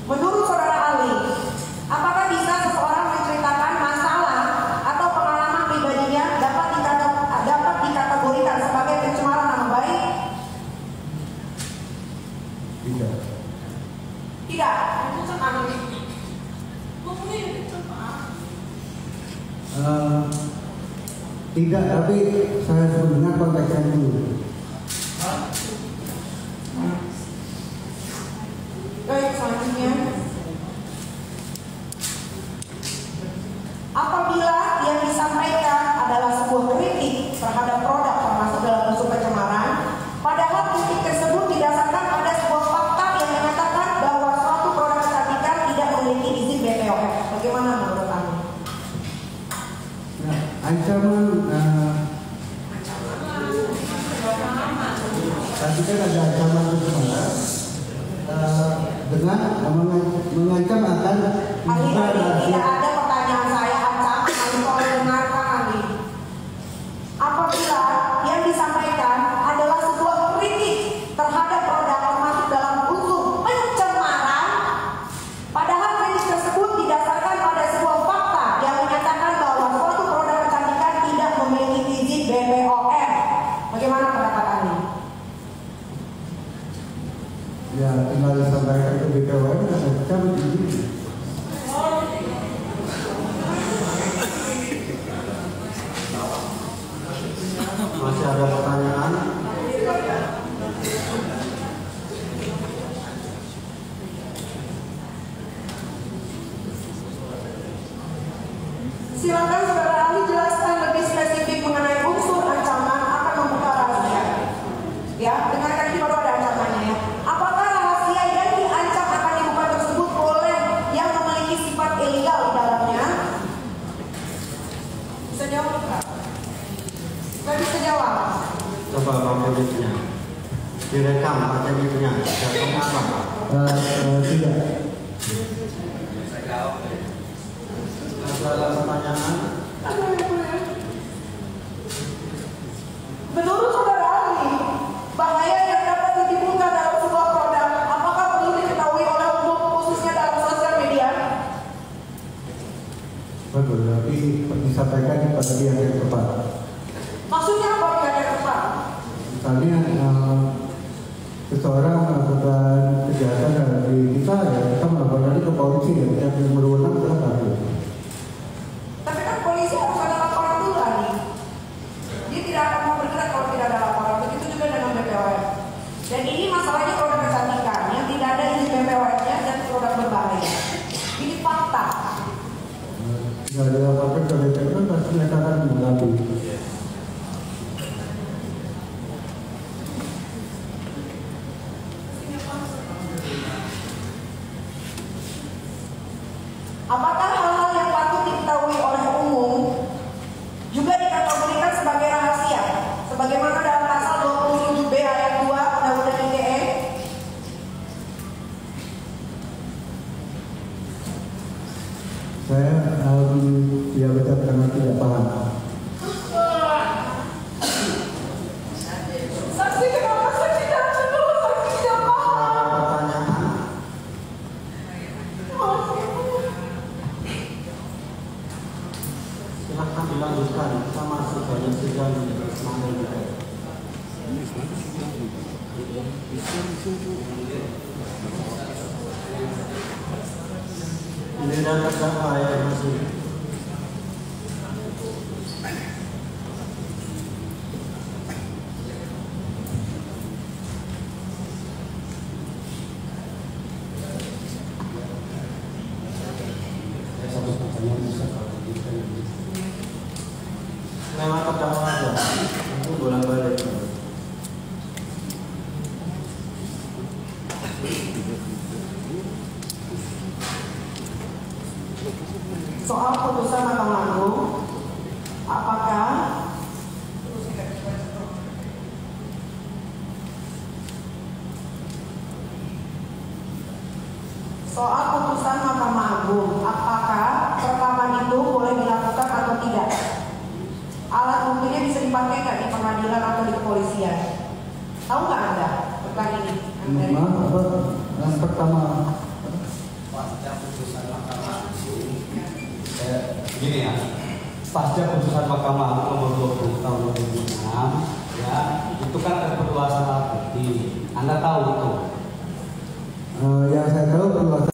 Menurut saudara ahli, apakah bisa seseorang menceritakan masalah atau pengalaman pribadinya dapat dikategorikan sebagai pencemaran nama baik? Tidak. Tidak. Tidak, tapi saya mendengar konteksnya dulu. Baik, selanjutnya. Apabila yang disampaikan adalah sebuah kritik terhadap produk termasuk dalam unsur pencemaran, padahal kritik tersebut didasarkan pada sebuah fakta yang menyatakan bahwa suatu produk kecantikan tidak memiliki izin BPOM. Bagaimana menurut Anda? Nah, ancaman tadi kan ada ancaman pencemaran dengan mengancam akan Tidak ada pertanyaan saya ancaman, kalau dengarkan ahli. Apabila yang disampaikan adalah sebuah kritik terhadap produk termasuk dalam unsur pencemaran, padahal kritik tersebut didasarkan pada sebuah fakta yang menyatakan bahwa suatu produk kecantikan tidak memiliki izin BPOM. Bagaimana pendapat ahli? Ya, tinggal disampaikan ke BPOM dan ancam izin. Masih ada pertanyaan? Silakan saudara ahli jelaskan lebih spesifik mengenai unsur ancaman akan membuka rahasia. Ya, dengarkan ini baru ada ancamannya ya. Apakah rahasia yang diancam akan dibuka tersebut oleh yang memiliki sifat ilegal di dalamnya? Bisa jawab nggak? Nggak bisa jawab. Coba materinya direkam, materinya datang apa? Tidak. Ada pertanyaan? Menurut saudara ahli, bahaya yang dapat ditimbulkan dalam sebuah produk, apakah perlu diketahui oleh umum khususnya dalam sosial media? Betul, tapi disampaikan pada pihak yang tepat. Maksudnya apa pihak yang tepat? Misalnya seseorang melakukan kejahatan di kita, ya kita melaporkan ke polisi, ya yang berwenang adalah kami. Tapi kan polisi harus ada laporan dulu nih. Dia tidak akan mau bergerak kalau tidak ada laporan. Begitu juga dengan BPOM. Dan ini masalahnya produk kecantikan yang tidak ada izin BPOM-nya dan produk berbahaya. Ini fakta. Tidak ada laporan ke BPOM, pasti mereka akan menanggapi. Apakah hal-hal yang patut diketahui oleh umum juga dikategorikan sebagai rahasia, sebagaimana dalam pasal 27B ayat 2 Undang-Undang ITE? Saya tidak baca karena tidak paham. Saksi kenapa saksi tidak betul, saksi tidak paham. Silahkan dilanjutkan sama sebanyak sidang mengambil. Ini dan terdakwa ya masih. Lewat terdakwa aja, itu bolak-balik. Soal putusan Mahkamah Agung, apakah soal putusan Mahkamah Agung, apakah rekaman itu boleh dilakukan atau tidak? Alat buktinya bisa dipakai nggak di pengadilan atau di kepolisian? Tahu nggak Anda tentang ini? Maaf, apa yang pertama? Gini ya, pasca putusan Mahkamah Agung nomor 20 tahun 2006, ya, itu kan ada perluasan alat bukti. Anda tahu itu? Yang saya tahu perluasan